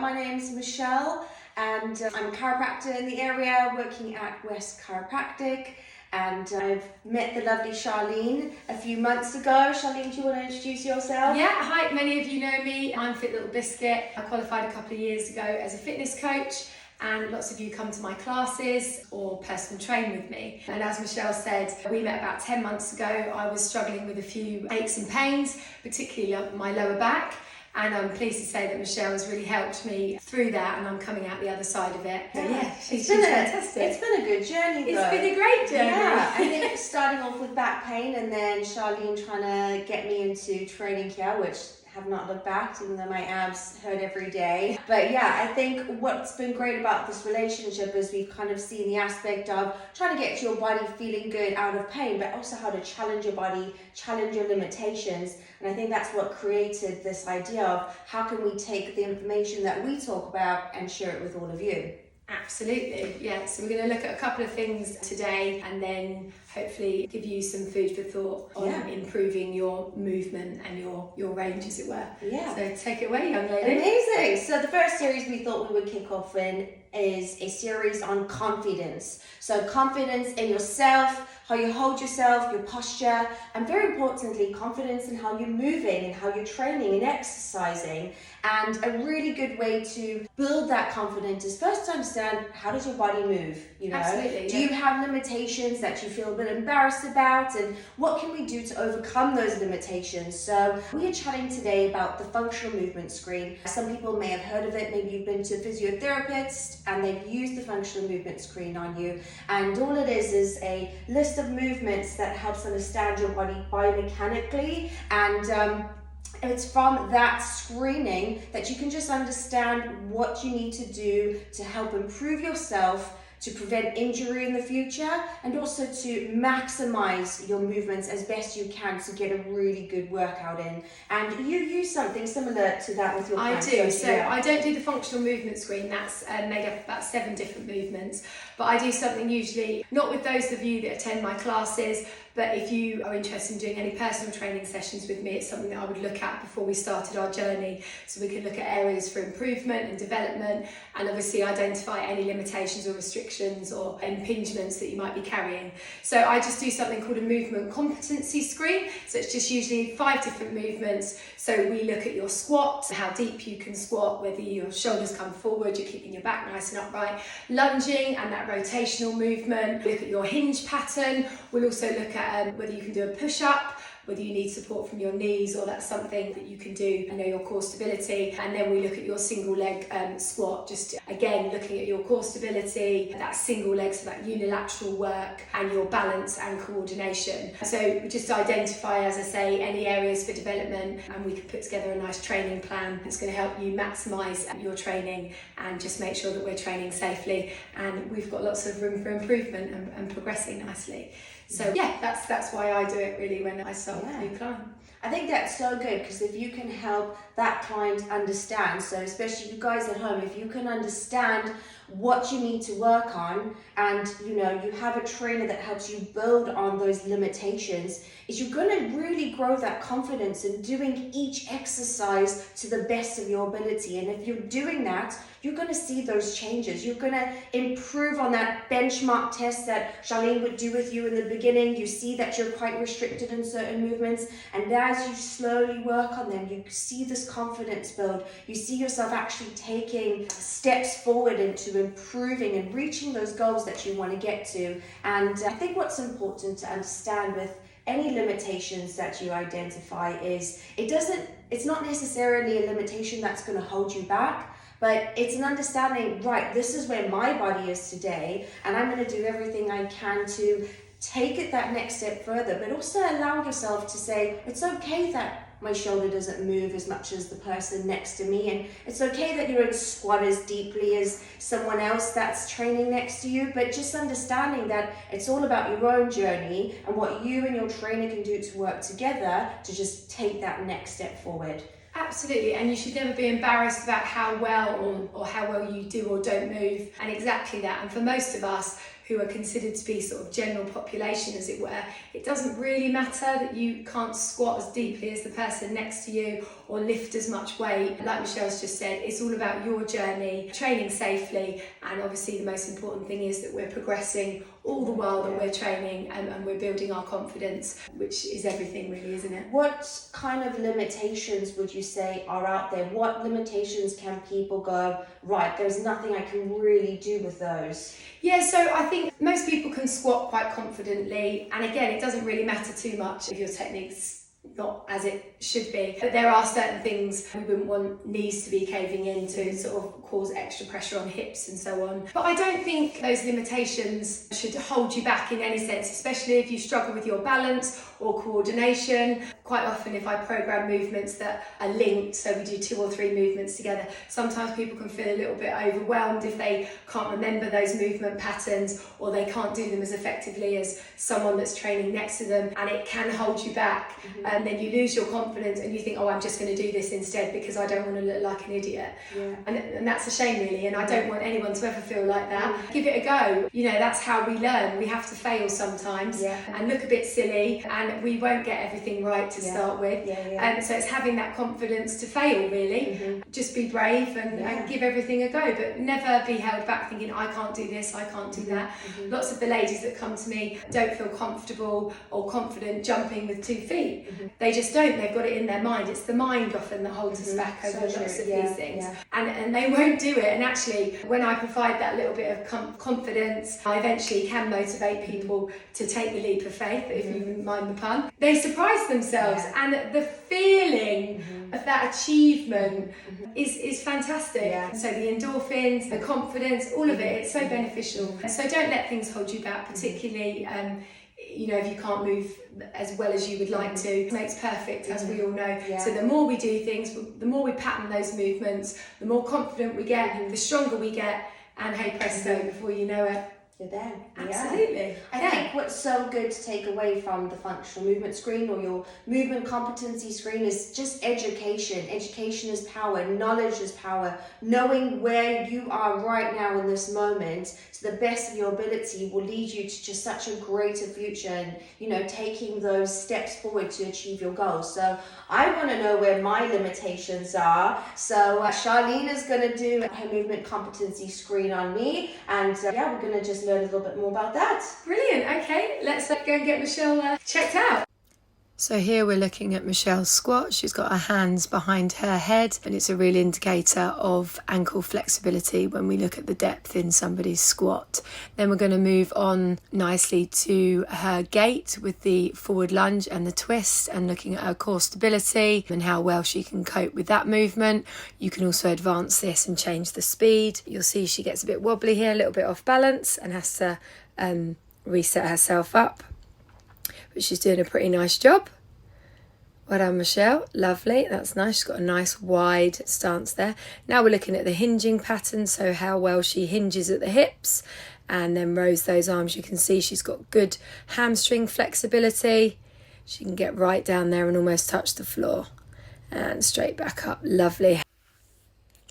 My name's Michelle and I'm a chiropractor in the area working at West Chiropractic, and I've met the lovely Charlene a few months ago. Charlene, do you want to introduce yourself? Yeah, hi, many of you know me. I'm Fit Little Biscuit. I qualified a couple of years ago as a fitness coach, and lots of you come to my classes or personal train with me. And as Michelle said, we met about 10 months ago. I was struggling with a few aches and pains, particularly my lower back. And I'm pleased to say that Michelle has really helped me through that, and I'm coming out the other side of it. She's fantastic. It's been a good journey though. It's been a great journey. Yeah, I think starting off with back pain and then Charlene trying to get me into training here, which have not looked back, even though my abs hurt every day. But yeah, I think what's been great about this relationship is we've kind of seen the aspect of trying to get your body feeling good out of pain, but also how to challenge your body, challenge your limitations. And I think that's what created this idea of how can we take the information that we talk about and share it with all of you. Absolutely, yeah. So we're going to look at a couple of things today and then hopefully give you some food for thought on improving your movement and your range, as it were. Yeah. So take it away, young lady. Amazing. So the first series we thought we would kick off in is a series on confidence. So confidence in yourself, how you hold yourself, your posture, and very importantly, confidence in how you're moving and how you're training and exercising. And a really good way to build that confidence is first to understand, how does your body move? You know, Absolutely, do you have limitations that you feel a bit embarrassed about, and what can we do to overcome those limitations? So we are chatting today about the functional movement screen. Some people may have heard of it. Maybe you've been to a physiotherapist and they've used the functional movement screen on you, and all it is a list of movements that helps understand your body biomechanically, and it's from that screening that you can just understand what you need to do to help improve yourself, to prevent injury in the future, and also to maximize your movements as best you can to get a really good workout in. And you use something similar to that with your clients. I do. So I don't do the functional movement screen. That's made up of about 7 different movements. But I do something usually, not with those of you that attend my classes, but if you are interested in doing any personal training sessions with me, it's something that I would look at before we started our journey. So we can look at areas for improvement and development, and obviously identify any limitations or restrictions or impingements that you might be carrying. So I just do something called a movement competency screen. So it's just usually 5 different movements. So we look at your squat, how deep you can squat, whether your shoulders come forward, you're keeping your back nice and upright, lunging and that rotational movement. We look at your hinge pattern. We'll also look at whether you can do a push-up, whether you need support from your knees, or that's something that you can do, your core stability. And then we look at your single leg squat, just again looking at your core stability, that single leg, so that unilateral work, and your balance and coordination. So we just identify, as I say, any areas for development, and we can put together a nice training plan that's going to help you maximise your training and just make sure that we're training safely, and we've got lots of room for improvement and progressing nicely. So yeah, that's why I do it really when I start with a new client. I think that's so good, because if you can help that client understand, so especially you guys at home, if you can understand what you need to work on, and you have a trainer that helps you build on those limitations, is you're going to really grow that confidence in doing each exercise to the best of your ability. And if you're doing that, you're going to see those changes. You're going to improve on that benchmark test that Charlene would do with you in the beginning. You see that you're quite restricted in certain movements, and as you slowly work on them, you see this confidence build. You see yourself actually taking steps forward into improving and reaching those goals that you want to get to. And I think what's important to understand with any limitations that you identify is it's not necessarily a limitation that's going to hold you back, but it's an understanding, right, this is where my body is today, and I'm going to do everything I can to take it that next step further, but also allow yourself to say, it's okay that my shoulder doesn't move as much as the person next to me, and it's okay that you don't squat as deeply as someone else that's training next to you, but just understanding that it's all about your own journey and what you and your trainer can do to work together to just take that next step forward. Absolutely, and you should never be embarrassed about how well or how well you do or don't move, and exactly that. And for most of us who are considered to be sort of general population, as it were, it doesn't really matter that you can't squat as deeply as the person next to you or lift as much weight. Like Michelle's just said, it's all about your journey, training safely, and obviously the most important thing is that we're progressing all the while that we're training, and we're building our confidence, which is everything really, isn't it? What kind of limitations would you say are out there? What limitations can people go, right, there's nothing I can really do with those? Yeah, so I think most people can squat quite confidently, and again, it doesn't really matter too much if your technique's not as it should be, but there are certain things we wouldn't want knees to be caving in to sort of cause extra pressure on hips and so on. But I don't think those limitations should hold you back in any sense, especially if you struggle with your balance or coordination. Quite often if I program movements that are linked, so we do 2 or 3 movements together, sometimes people can feel a little bit overwhelmed if they can't remember those movement patterns or they can't do them as effectively as someone that's training next to them, and it can hold you back. And then you lose your confidence and you think, oh, I'm just going to do this instead because I don't want to look like an idiot. And that's a shame really, and I don't want anyone to ever feel like that. Give it a go. You know, that's how we learn. We have to fail sometimes and look a bit silly, and we won't get everything right to start with. And so it's having that confidence to fail really. Just be brave and give everything a go, but never be held back thinking, I can't do this, I can't do that. Lots of the ladies that come to me don't feel comfortable or confident jumping with 2 feet. They just don't. They've got it in their mind. It's the mind often that holds us back over lots of these things. And they won't do it. And actually, when I provide that little bit of confidence, I eventually can motivate people to take the leap of faith, if you mind the pun. They surprise themselves, and the feeling of that achievement is fantastic. So the endorphins, the confidence, all of it, it's so beneficial. So don't let things hold you back, particularly you know, if you can't move as well as you would like to. It makes perfect, as we all know. So the more we do things, the more we pattern those movements, the more confident we get, the stronger we get, and hey presto, before you know it, you're there. Absolutely. I think what's so good to take away from the functional movement screen or your movement competency screen is just education. Education is power, knowledge is power. Knowing where you are right now in this moment to the best of your ability will lead you to just such a greater future, and you know, taking those steps forward to achieve your goals. So I want to know where my limitations are. So Charlene is going to do her movement competency screen on me, and we're going to just learn a little bit more about that. Brilliant. Okay, let's go and get Michelle checked out. So here we're looking at Michelle's squat. She's got her hands behind her head, and it's a real indicator of ankle flexibility when we look at the depth in somebody's squat. Then we're going to move on nicely to her gait with the forward lunge and the twist, and looking at her core stability and how well she can cope with that movement. You can also advance this and change the speed. You'll see she gets a bit wobbly here, a little bit off balance, and has to reset herself up. But she's doing a pretty nice job. Well done, Michelle. Lovely. That's nice. She's got a nice wide stance there. Now we're looking at the hinging pattern, so how well she hinges at the hips and then rows those arms. You can see she's got good hamstring flexibility. She can get right down there and almost touch the floor. And straight back up. Lovely.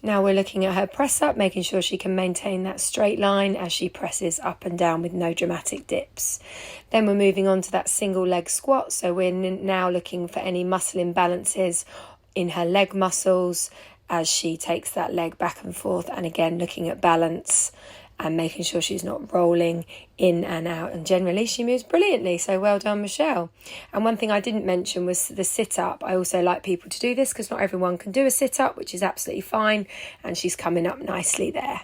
Now we're looking at her press up, making sure she can maintain that straight line as she presses up and down with no dramatic dips. Then we're moving on to that single leg squat. So we're now looking for any muscle imbalances in her leg muscles as she takes that leg back and forth. And again, looking at balance and making sure she's not rolling in and out. And generally she moves brilliantly. So well done, Michelle. And one thing I didn't mention was the sit-up. I also like people to do this because not everyone can do a sit-up, which is absolutely fine. And she's coming up nicely there.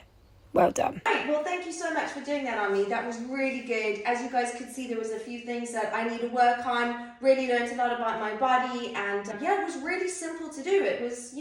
Well done. Right, well, thank you so much for doing that on me. That was really good. As you guys could see, there was a few things that I need to work on. Really learned a lot about my body, and it was really simple to do. It was,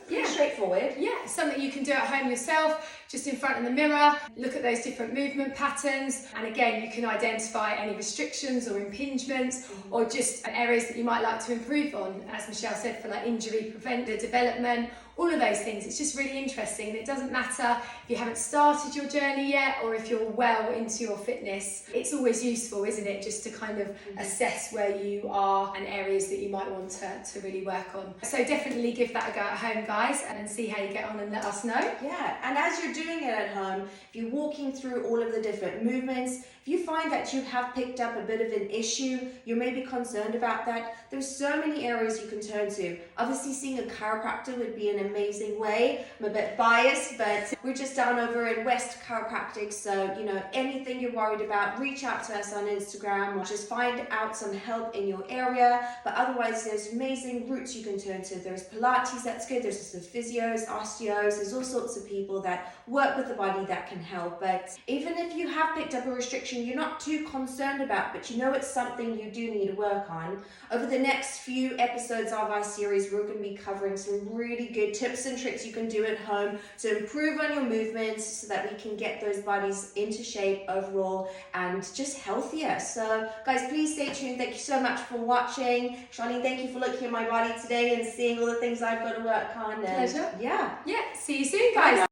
pretty straightforward. Yeah, something you can do at home yourself, just in front of the mirror. Look at those different movement patterns, and again, you can identify any restrictions or impingements, or just areas that you might like to improve on, as Michelle said, for like injury preventer development, all of those things. It's just really interesting, and it doesn't matter if you haven't started your journey yet or if you're well into your fitness. It's always useful, isn't it, just to kind of assess where you are and areas that you might want to really work on. So definitely give that a go at home, guys, and see how you get on and let us know. Yeah, and as you're doing it at home, if you're walking through all of the different movements, if you find that you have picked up a bit of an issue, you're maybe concerned about that, there's so many areas you can turn to. Obviously, seeing a chiropractor would be an amazing way. I'm a bit biased, but we're just down over in West Chiropractic, so, you know, anything you're worried about, reach out to us on Instagram or just find out some help in your area. But otherwise, there's amazing routes you can turn to. There's Pilates, that's good. There's also physios, osteos, there's all sorts of people that work with the body that can help. But even if you have picked up a restriction you're not too concerned about, but you know it's something you do need to work on, over the next few episodes of our series, we're going to be covering some really good tips and tricks you can do at home to improve on your movements so that we can get those bodies into shape overall and just healthier. So guys, please stay tuned. Thank you so much for watching. Charlene, thank you for looking at my body today and seeing all the things I've got to work on. Pleasure. Yeah. See you soon, guys.